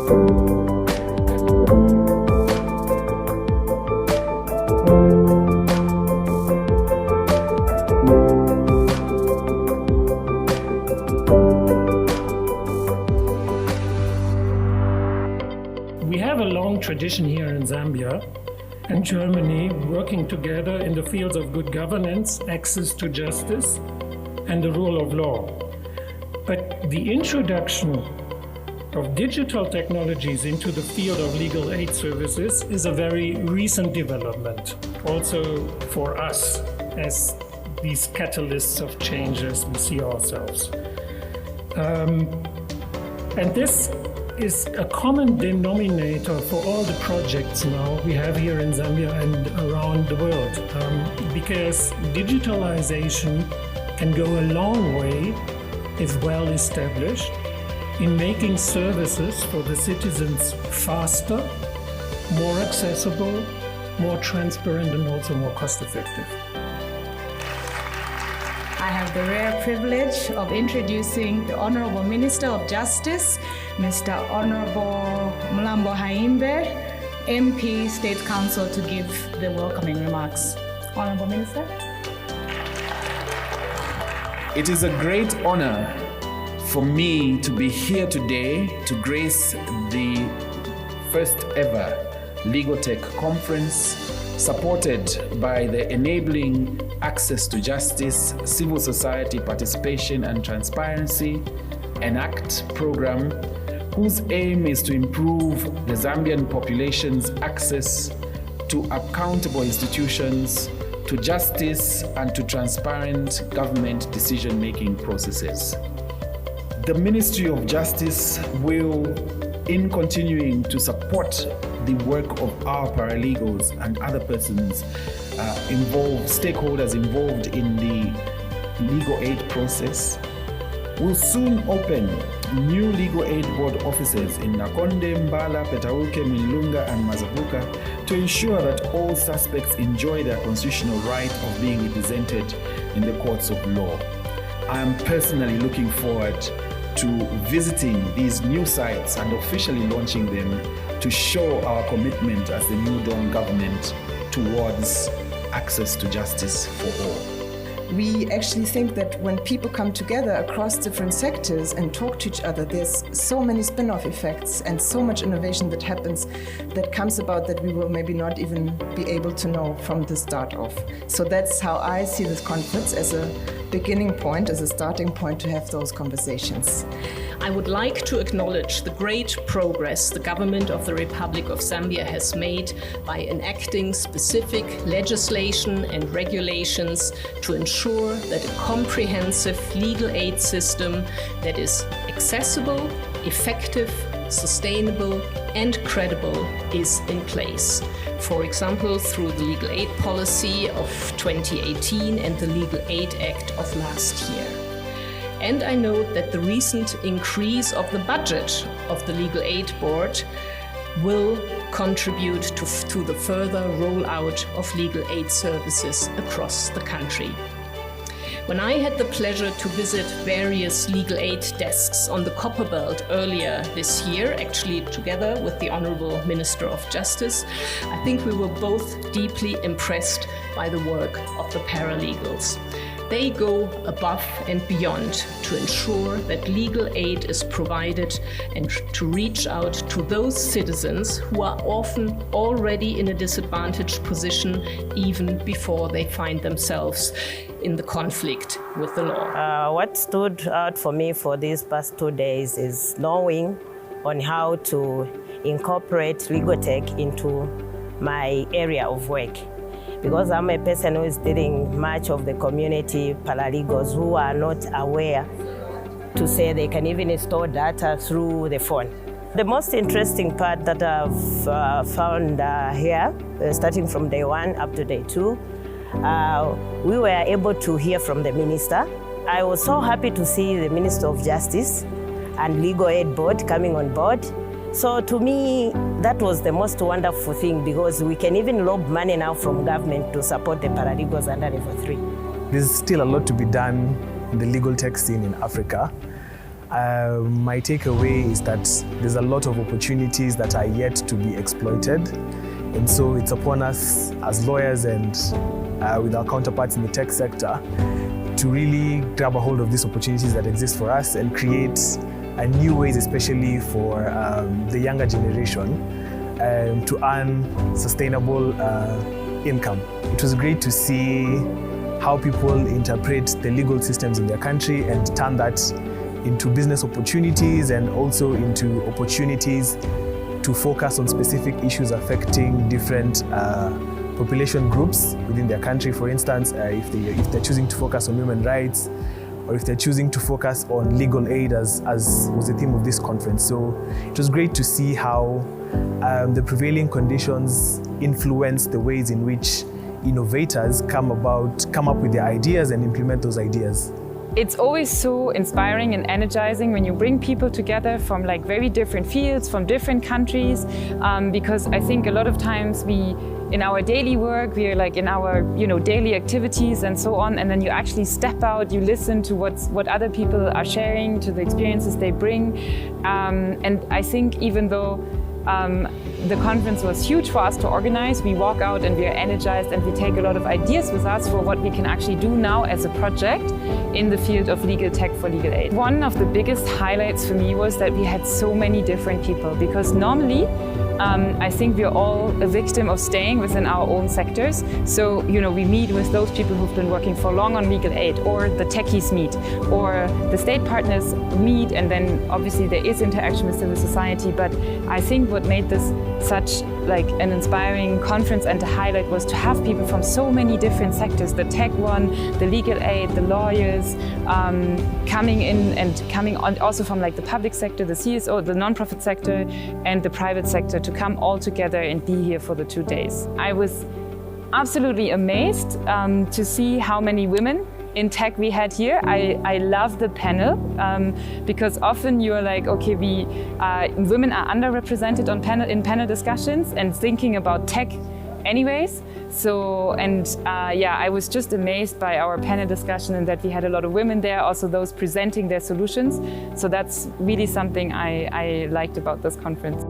We have a long tradition here in Zambia and Germany working together in the fields of good governance, access to justice, and the rule of law. But the introduction of digital technologies into the field of legal aid services is a very recent development, also for us as these catalysts of changes we see ourselves. And this is a common denominator for all the projects now we have here in Zambia and around the world, because digitalization can go a long way, if well established, in making services for the citizens faster, more accessible, more transparent, and also more cost-effective. I have the rare privilege of introducing the Honorable Minister of Justice, Mr. Honorable Mulungushi MP, State Council, to give the welcoming remarks. Honorable Minister. It is a great honor for me to be here today to grace the first ever LegalTech conference, supported by the Enabling Access to Justice, Civil Society Participation and Transparency, EnACT program, whose aim is to improve the Zambian population's access to accountable institutions, to justice, and to transparent government decision-making processes. The Ministry of Justice will, in continuing to support the work of our paralegals and other persons stakeholders involved in the legal aid process, will soon open new legal aid board offices in Nakonde, Mbala, Petauke, Milunga, and Mazabuka to ensure that all suspects enjoy their constitutional right of being represented in the courts of law. I am personally looking forward to visiting these new sites and officially launching them to show our commitment as the New Dawn government towards access to justice for all. We actually think that when people come together across different sectors and talk to each other, there's so many spin-off effects and so much innovation that happens, that comes about, that we will maybe not even be able to know from the start off. So that's how I see this conference, as a beginning point, as a starting point to have those conversations. I would like to acknowledge the great progress the government of the Republic of Zambia has made by enacting specific legislation and regulations to ensure that a comprehensive legal aid system that is accessible, effective, sustainable, and credible is in place. For example, through the Legal Aid Policy of 2018 and the Legal Aid Act of last year. And I note that the recent increase of the budget of the Legal Aid Board will contribute to the further rollout of legal aid services across the country. When I had the pleasure to visit various legal aid desks on the Copperbelt earlier this year, actually together with the Honorable Minister of Justice, I think we were both deeply impressed by the work of the paralegals. They go above and beyond to ensure that legal aid is provided and to reach out to those citizens who are often already in a disadvantaged position even before they find themselves in the conflict with the law. What stood out for me for these past 2 days is knowing on how to incorporate LegalTech into my area of work. Because I'm a person who is dealing much of the community paralegals who are not aware to say they can even store data through the phone. The most interesting part that I've found here, starting from day 1 up to day 2, we were able to hear from the minister. I was so happy to see the Minister of Justice and Legal Aid Board coming on board. So to me, that was the most wonderful thing, because we can even lob money now from government to support the paralegals under level 3. There's still a lot to be done in the legal tech scene in Africa. My takeaway is that there's a lot of opportunities that are yet to be exploited. And so it's upon us as lawyers and with our counterparts in the tech sector to really grab a hold of these opportunities that exist for us and create new ways, especially for the younger generation, to earn sustainable income. It was great to see how people interpret the legal systems in their country and turn that into business opportunities and also into opportunities to focus on specific issues affecting different population groups within their country. For instance, if they're choosing to focus on human rights, or if they're choosing to focus on legal aid, as was the theme of this conference. So it was great to see how the prevailing conditions influence the ways in which innovators come up with their ideas and implement those ideas. It's always so inspiring and energizing when you bring people together from like very different fields, from different countries, because I think a lot of times in our daily work, we are like in our daily activities and so on, and then you actually step out, you listen to what other people are sharing, to the experiences they bring, and I think even though the conference was huge for us to organize, we walk out and we are energized and we take a lot of ideas with us for what we can actually do now as a project in the field of legal tech for legal aid. One of the biggest highlights for me was that we had so many different people, because normally I think we're all a victim of staying within our own sectors. So, we meet with those people who've been working for long on legal aid, or the techies meet, or the state partners meet, and then obviously there is interaction with civil society. But I think what made this such like an inspiring conference and a highlight was to have people from so many different sectors, the tech one, the legal aid, the lawyers, coming in and coming on also from like the public sector, the CSO, the non-profit sector, and the private sector, to come all together and be here for the 2 days. I was absolutely amazed to see how many women in tech we had here. I love the panel because often you're like, okay, women are underrepresented in panel discussions and thinking about tech anyways. So, I was just amazed by our panel discussion and that we had a lot of women there, also those presenting their solutions. So that's really something I liked about this conference.